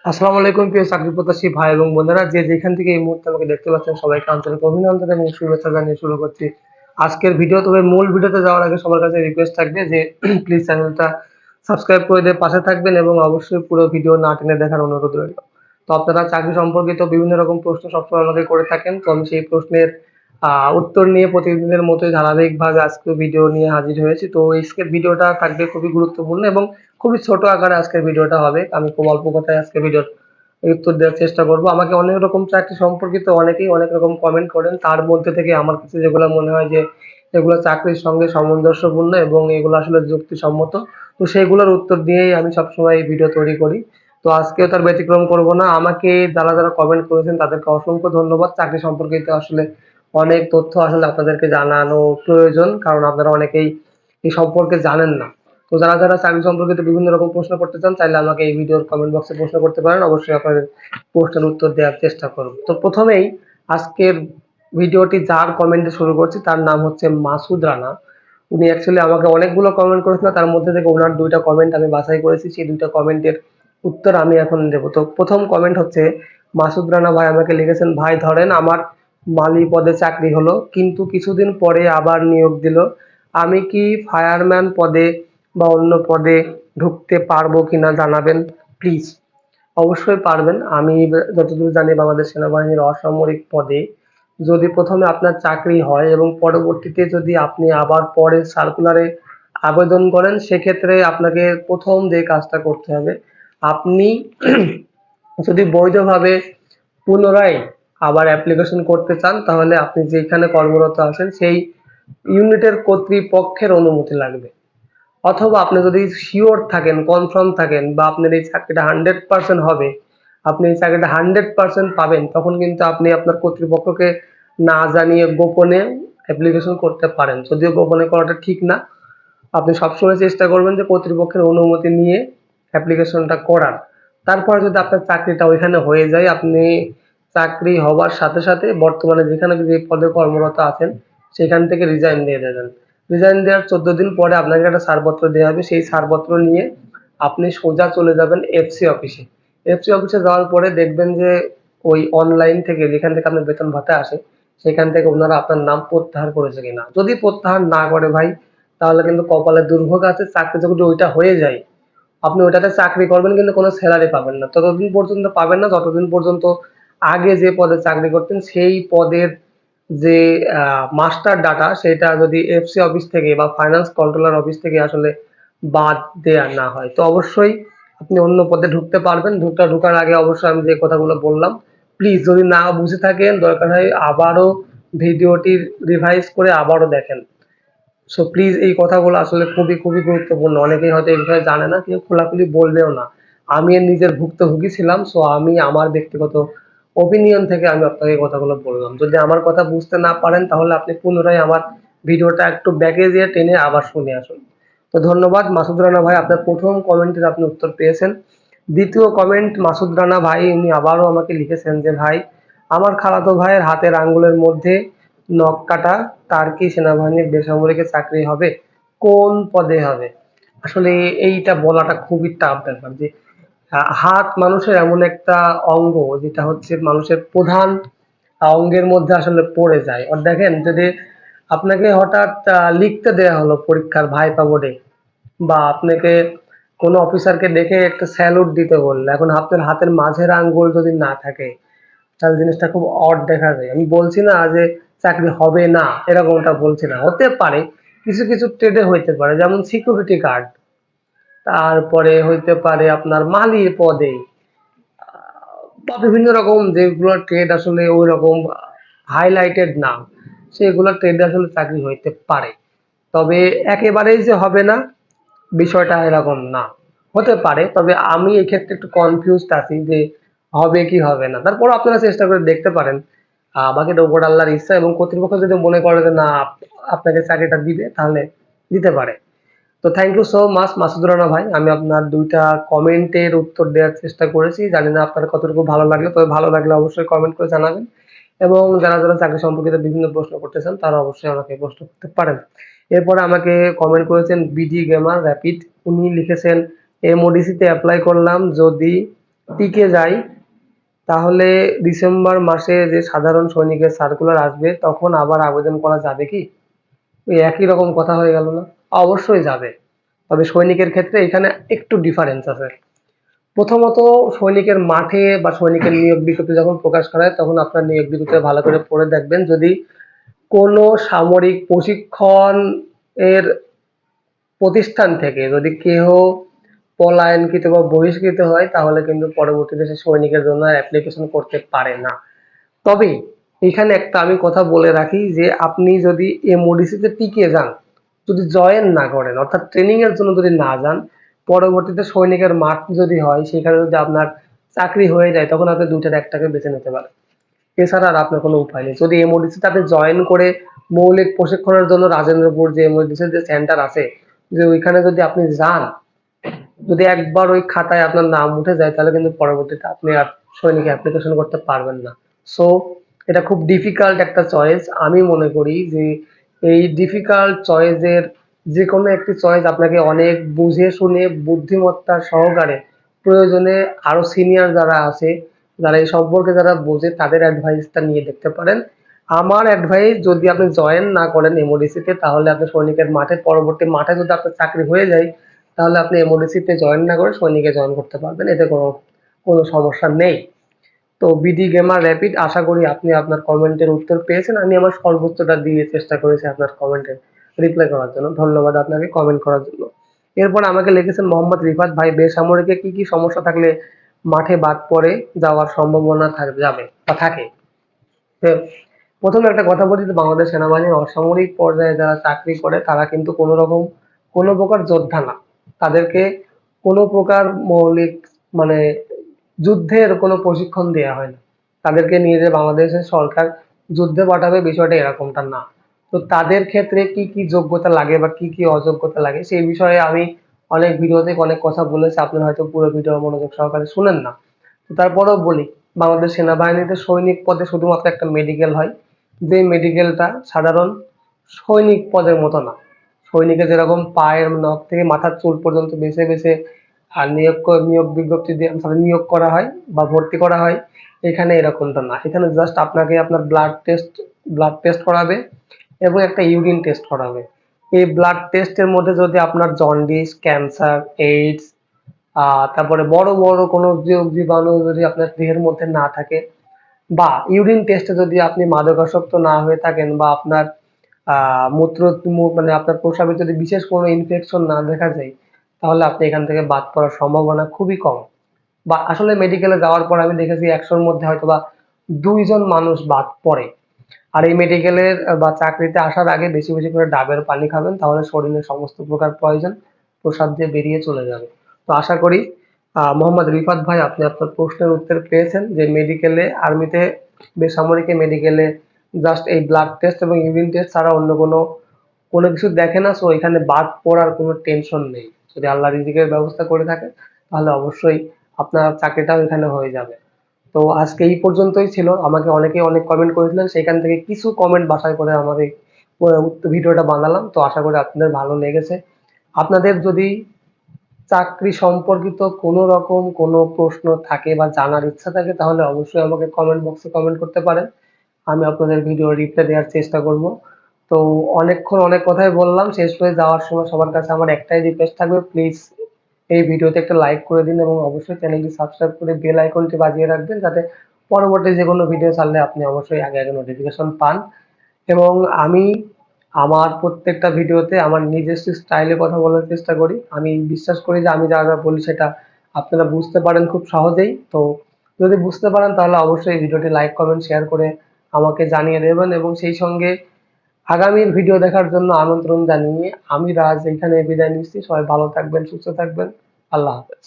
আসসালামু আলাইকুম প্রিয় চাকরি প্রত্যাশী ভাই এবং বোনেরা, যে যেখান থেকে এই মুহূর্তে আমাকে দেখতে পাচ্ছেন সবাইকে আন্তরিক অভিনন্দন এবং শুভেচ্ছা জানিয়ে শুরু করছি আজকের ভিডিও। তবে মূল ভিডিওতে যাওয়ার আগে সবার কাছে রিকোয়েস্ট থাকবে যে প্লিজ চ্যানেলটা সাবস্ক্রাইব করে দিয়ে পাশে থাকবেন এবং অবশ্যই পুরো ভিডিও না টেনে দেখার অনুরোধ রইল। তো আপনারা চাকরি সম্পর্কিত বিভিন্ন রকম প্রশ্ন সবসময় আমাকে করে থাকেন, তো আমি সেই প্রশ্নের উত্তর নিয়ে প্রতিদিনের মতোই ধারাবাহিকভাবে আজকের ভিডিও নিয়ে হাজির হয়েছি। তো আজকের ভিডিওটা থাকবে খুবই গুরুত্বপূর্ণ এবং খুবই ছোট আকারে আজকের ভিডিওটা হবে। আমি খুব অল্প কথায় আজকের ভিডিওর উত্তর দেওয়ার চেষ্টা করব। আমাকে অনেক রকম চাকরি সম্পর্কিত অনেকেই অনেক রকম কমেন্ট করেন। তার মধ্যে থেকে আমার কাছে যেগুলো মনে হয় যে এগুলো চাকরির সঙ্গে সামঞ্জস্যপূর্ণ এবং এগুলো আসলে যুক্তিসম্মত, তো সেগুলোর উত্তর দিয়েই আমি সবসময় এই ভিডিও তৈরি করি। তো আজকেও তার ব্যতিক্রম করব না। আমাকে যারা কমেন্ট করেছেন তাদেরকে অসংখ্য ধন্যবাদ। চাকরি সম্পর্কিত আসলে অনেক তথ্য আসলে আপনাদেরকে জানানো প্রয়োজন, কারণ আপনারা অনেকেই এই সম্পর্কে জানেন না। তো যারা চাকরি সম্পর্কিত বিভিন্ন রকম প্রশ্ন করতে চান চাইলে আমাকে এই ভিডিওর কমেন্ট বক্সে প্রশ্ন করতে পারেন, অবশ্যই আপনাদের প্রশ্নের উত্তর দেওয়ার চেষ্টা করব। তো প্রথমেই আজকের ভিডিওটি যার কমেন্টে শুরু করছি তার নাম হচ্ছে মাসুদ রানা। উনি অ্যাকচুয়ালি আমাকে অনেকগুলো কমেন্ট করেছিল, তার মধ্যে থেকে ওনার দুইটা কমেন্ট আমি বাছাই করেছি, সেই দুইটা কমেন্টের উত্তর আমি এখন দেবো। তো প্রথম কমেন্ট হচ্ছে মাসুদ রানা ভাই আমাকে লিখেছেন, ভাই ধরেন আমার মালি পদে চাকরি হলো কিন্তু কিছুদিন পরে আবার নিয়োগ দিল, আমি কি ফায়ারম্যান পদে বা অন্য পদে ঢুকতে পারবো কিনা জানাবেন প্লিজ। অবশ্যই পারবেন। আমি যতদূর জানি বাংলাদেশ সেনাবাহিনীর অসামরিক পদে যদি প্রথমে আপনার চাকরি হয় এবং পরবর্তীতে যদি আপনি আবার পরের সার্কুলারে আবেদন করেন, সেক্ষেত্রে আপনাকে প্রথম যে কাজটা করতে হবে, আপনি যদি বৈধভাবে পুনরায় আবার অ্যাপ্লিকেশন করতে চান তাহলে আপনি যেখানে কর্মরত আছেন সেই ইউনিটের কর্তৃপক্ষের অনুমতি লাগবে। অথবা আপনি যদি শিওর থাকেন, কনফার্ম থাকেন বা আপনার এই চাকরিটা 100% হবে, আপনি এই চাকরিটা 100% পাবেন, তখন কিন্তু আপনি আপনার কর্তৃপক্ষকে না জানিয়ে গোপনে অ্যাপ্লিকেশন করতে পারেন। যদিও গোপনে করাটা ঠিক না, আপনি সবসময় চেষ্টা করবেন যে কর্তৃপক্ষের অনুমতি নিয়ে অ্যাপ্লিকেশনটা করার। তারপর যদি আপনার চাকরিটা ওইখানে হয়ে যায়, আপনি চাকরি হওয়ার সাথে সাথে বর্তমানে যেখানে যে পদে কর্মরত আছেন সেখান থেকে রিজাইন দিয়ে দেবেন। রিজাইন দেওয়ার 14 দিন পরে আপনাকে একটা ছাড়পত্র দেওয়া হবে, সেই ছাড়পত্র নিয়ে আপনি সোজা চলে যাবেন এফসি অফিসে। এফসি অফিসে যাওয়ার পরে দেখবেন যে ওই অনলাইন থেকে যেখান থেকে আপনার বেতন ভাতা আসে সেখান থেকে ওনারা আপনার নাম প্রত্যাহার করেছে কিনা। যদি প্রত্যাহার না করে ভাই, তাহলে কিন্তু কপালে দুর্ভোগ আছে। চাকরি যদি ওইটা হয়ে যায়, আপনি ওইটাতে চাকরি করবেন কিন্তু কোনো স্যালারি পাবেন না, ততদিন পর্যন্ত পাবেন না যতদিন পর্যন্ত আগে যে পদে চাকরি করতেন সেই পদের যে মাস্টার ডাটা সেটা যদি এফসি অফিস থেকে বা ফাইন্যান্স কন্ট্রোলার অফিস থেকে আসলে বাদ দেয়া না হয়। তো অবশ্যই আপনি অন্য পদে ঢুকতে পারবেন। ঢোকার আগে অবশ্যই আমি যে কথাগুলো বললাম, প্লিজ যদি না বুঝে থাকেন দরকার হয় আবারও ভিডিওটি রিভাইজ করে আবারও দেখেন। সো প্লিজ এই কথাগুলো আসলে খুবই গুরুত্বপূর্ণ। অনেকেই হয়তো এই বিষয়ে জানে না, কেউ খোলাখুলি বলবেও না। আমি এর নিজের ভুক্তভোগী ছিলাম, সো আমি আমার ব্যক্তিগত ওপিনিয়ন থেকে আমি আপনাকে এই কথাগুলো বললাম। যদি আমার কথা বুঝতে না পারেন তাহলে আপনি পুনরায় আমার ভিডিওটা একটু ব্যাকে দিয়ে টেনে আবার শুনে আসুন। তো ধন্যবাদ মাসুদ রানা ভাই, আপনার প্রথম কমেন্টের আপনি উত্তর পেয়েছেন। দ্বিতীয় কমেন্ট মাসুদ রানা ভাই উনি আবারও আমাকে লিখেছেন যে ভাই আমার খালাতো ভাইয়ের হাতের আঙ্গুলের মধ্যে নখ কাটা, তার কি সেনাবাহিনীর বেসামরিকে চাকরি হবে, কোন পদে হবে? আসলে এইটা বলাটা খুবই টাফ ব্যাপার যে হাত মানুষের এমন একটা অঙ্গ যেটা হচ্ছে মানুষের প্রধান অঙ্গের মধ্যে আসলে পড়ে যায়। আর দেখেন যদি আপনাকে হঠাৎ লিখতে দেয়া হলো পরীক্ষার ভাইপা বোর্ডে, বা আপনাকে কোনো অফিসারকে দেখে একটা স্যালুট দিতে বললো, এখন আপনার হাতের মাঝের আঙ্গুল যদি না থাকে তাহলে জিনিসটা খুব অড দেখা যায়। আমি বলছি না যে চাকরি হবে না, এরকমটা বলছি না, হতে পারে কিছু কিছু ট্রেডে হইতে পারে, যেমন সিকিউরিটি গার্ড, তারপরে হইতে পারে আপনার মালি পদে, বা বিভিন্ন রকম যেগুলো ট্রেড আসলে ওই রকম হাইলাইটেড না, সেগুলো ট্রেডে আসলে চাকরি হইতে পারে। তবে একেবারেই যে হবে না বিষয়টা এরকম না, হতে পারে। তবে আমি এক্ষেত্রে একটু কনফিউজড আছি যে হবে কি হবে না। তারপর আপনারা চেষ্টা করে দেখতে পারেন। বাকিটা উপর আল্লাহর ইচ্ছা, এবং কর্তৃপক্ষ যদি মনে করে যে না আপনাকে চাকরিটা দিবে তাহলে দিতে পারে। তো thank you so much Masud Rana ভাই, আমি আপনার দুইটা কমেন্টের উত্তর দেওয়ার চেষ্টা করেছি। জানি না আপনার কতটুকু ভালো লাগলো, তবে ভালো লাগলে অবশ্যই কমেন্ট করে জানাবেন। এবং যারা চাকরি সম্পর্কিত বিভিন্ন প্রশ্ন করতে চান তারা অবশ্যই আমাকে প্রশ্ন করতে পারেন। এরপরে আমাকে কমেন্ট করেছেন বিডি গেমার র্যাপিড, উনি লিখেছেন এমওডিসি তে অ্যাপ্লাই করলাম, যদি টিকে যাই, তাহলে ডিসেম্বর মাসে যে সাধারণ সৈনিকের সার্কুলার আসবে তখন আবার আবেদন করা যাবে কি? ওই একই রকম কথা হয়ে গেল না? অবশ্যই যাবে। তবে সৈনিকের ক্ষেত্রে এখানে একটু ডিফারেন্স আছে। প্রথমত, সৈনিকের মাঠে বা সৈনিকের নিয়োগ বিজ্ঞপ্তি যখন প্রকাশ করা হয় তখন আপনার নিয়োগ বিজ্ঞপ্তি ভালো করে পড়ে দেখবেন। যদি কোনো সামরিক প্রশিক্ষণ এর প্রতিষ্ঠান থেকে যদি কেহ পলায়নকৃত বা বহিষ্কৃত হয় তাহলে কিন্তু পরবর্তীতে সে সৈনিকের জন্য অ্যাপ্লিকেশন করতে পারে না। তবে এখানে একটা আমি কথা বলে রাখি যে আপনি যদি এমওডিসিতে টিকে যান, যদি জয়েন না করেন অর্থাৎ ট্রেনিং এর জন্য যদি না যান, পরবর্তীতে সৈনিকের মাঠ যদি হয় সেখানে যদি আপনার চাকরি হয়ে যায় তখন আপনি দুইটার একটাকে বেছে নিতে পারেন। এছাড়া আর আপনার কোনো উপায় নেই। যদি এমওডিসিতে আপনি জয়েন করে মৌলিক প্রশিক্ষণের জন্য রাজেন্দ্রপুর যে এমওডিসির যে সেন্টার আছে, যে ওইখানে যদি আপনি যান, যদি একবার ওই খাতায় আপনার নাম উঠে যায় তাহলে কিন্তু পরবর্তীতে আপনি আর সৈনিকে অ্যাপ্লিকেশন করতে পারবেন না। সো এটা খুব ডিফিকাল্ট একটা চয়েস। আমি মনে করি যে এই ডিফিকাল্ট চয়েসের যে কোনো একটি চয়েস আপনাকে অনেক বুঝে শুনে বুদ্ধিমত্তা সহকারে প্রয়োজনে আরো সিনিয়র যারা আছে, যারা এই সম্পর্কে যারা বোঝে তাদের অ্যাডভাইসটা নিয়ে দেখতে পারেন। আমার অ্যাডভাইস, যদি আপনি জয়েন না করেন এমওডিসিতে তাহলে আপনি সৈনিকের মাঠে পরবর্তী মাঠে যদি আপনার চাকরি হয়ে যায় তাহলে আপনি এমওডিসিতে জয়েন না করে সৈনিকে জয়েন করতে পারবেন। এতে কোনো কোনো সমস্যা নেই। তো বিডি গেমার র্যাপিড, আশা করি আপনি আপনার কমেন্টের উত্তর পেয়েছেন। আমি আমার সর্বোচ্চটা দিয়ে চেষ্টা করেছি আপনার কমেন্টের রিপ্লাই করার জন্য। ধন্যবাদ আপনাকে কমেন্ট করার জন্য। এরপর আমাকে লিখেছেন মোহাম্মদ রিফাত ভাই, বেসামরিকে কি কি সমস্যা থাকলে মাঠে বাদ পড়ে যাওয়ার সম্ভাবনা যাবে বা থাকে? হ্যাঁ, প্রথমে একটা কথা বলি যে বাংলাদেশ সেনাবাহিনীর অসামরিক পর্যায়ে যারা চাকরি করে তারা কিন্তু কোনো প্রকার যোদ্ধা না। তাদেরকে কোনো প্রকার মৌলিক মানে যুদ্ধের কোনো প্রশিক্ষণ দেয়া হয় না। তাদেরকে নিয়ে যে বাংলাদেশের সরকার যুদ্ধে পাঠাবে বিষয়টা এরকমটা না। তো তাদের ক্ষেত্রে কি কি যোগ্যতা লাগে বা কি কি অযোগ্যতা লাগে সেই বিষয়ে আমি অনেক ভিডিওতে অনেক কথা বলেছি, আপনারা হয়তো পুরো ভিডিও মনোযোগ সহকারে শুনেন না। তো তারপরেও বলি, বাংলাদেশ সেনাবাহিনীতে সৈনিক পদে শুধুমাত্র একটা মেডিকেল হয়, যে মেডিকেলটা সাধারণ সৈনিক পদের মতো না। সৈনিকের যেরকম পায়ের নখ থেকে মাথার চুল পর্যন্ত বেছে বেছে আর নিয়োগ বিজ্ঞপ্তি দিয়ে নিয়োগ করা হয় বা ভর্তি করা হয়, এখানে এরকমটা না। এখানে জাস্ট আপনাকে আপনার ব্লাড টেস্ট করাবে এবং একটা ইউরিন টেস্ট করাবে। এই ব্লাড টেস্টের মধ্যে যদি আপনার জন্ডিস, ক্যান্সার, এইডস, তারপরে বড় বড় কোনো জীবাণু যদি আপনার দেহের মধ্যে না থাকে, বা ইউরিন টেস্টে যদি আপনি মাদকাসক্ত না হয়ে থাকেন, বা আপনার মূত্র মানে আপনার প্রস্রাবে যদি বিশেষ কোনো ইনফেকশন না দেখা যায়, তাহলে আপনি এখান থেকে বাদ পড়ার সম্ভাবনা খুবই কম। বা আসলে মেডিকেলে যাওয়ার পর আমি দেখেছি 100-র মধ্যে হয়তোবা 2 জন মানুষ বাদ পড়ে। আর এই মেডিকেলের বা চাকরিতে আসার আগে বেশি বেশি করে ডাবের পানি খাবেন, তাহলে শরীরের সমস্ত প্রকার পয়জন প্রসাদ দিয়ে বেরিয়ে চলে যাবে। তো আশা করি মোহাম্মদ রিফাত ভাই আপনি আপনার প্রশ্নের উত্তর পেয়েছেন যে মেডিকেলে, আর্মিতে, বেসামরিকে মেডিকেলে জাস্ট এই ব্লাড টেস্ট এবং ইউরিন টেস্ট ছাড়া অন্য কোনো কোনো কিছু দেখে না। সো এখানে বাদ পড়ার কোনো টেনশন নেই। যদি আল্লাহ রিজিকের ব্যবস্থা করে থাকে তাহলে অবশ্যই আপনার চাকরিটাও এখানে হয়ে যাবে। তো আজকে এই পর্যন্তই ছিল। আমাকে অনেকে অনেক কমেন্ট করেছিলেন, সেখান থেকে কিছু কমেন্ট বাছাই করে আমার এই ভিডিওটা বানালাম। তো আশা করি আপনাদের ভালো লেগেছে। আপনাদের যদি চাকরি সম্পর্কিত কোনো রকম কোনো প্রশ্ন থাকে বা জানার ইচ্ছা থাকে তাহলে অবশ্যই আমাকে কমেন্ট বক্সে কমেন্ট করতে পারেন। আমি আপনাদের ভিডিও রিপ্লাই দেওয়ার চেষ্টা করব। তো অনেকক্ষণ অনেক কথাই বললাম, শেষ হয়ে যাওয়ার সময় সবার কাছে আমার একটাই রিকোয়েস্ট থাকবে, প্লিজ এই ভিডিওতে একটা লাইক করে দিন এবং অবশ্যই চ্যানেলটি সাবস্ক্রাইব করে বেল আইকনটি বাজিয়ে রাখবেন যাতে পরবর্তী যে কোনো ভিডিও ছাড়লে আপনি অবশ্যই আগে আগে নোটিফিকেশন পান। এবং আমি আমার প্রত্যেকটা ভিডিওতে আমার নিজস্ব স্টাইলে কথা বলার চেষ্টা করি। আমি বিশ্বাস করি যে আমি যা যা বলি সেটা আপনারা বুঝতে পারেন খুব সহজেই। তো যদি বুঝতে পারেন তাহলে অবশ্যই ভিডিওটি লাইক কমেন্ট শেয়ার করে আমাকে জানিয়ে দেবেন, এবং সেই সঙ্গে আগামীর ভিডিও দেখার জন্য আমন্ত্রণ জানিয়ে আমি রাজ এখানে বিদায় নিচ্ছি। সবাই ভালো থাকবেন, সুস্থ থাকবেন। আল্লাহ হাফেজ।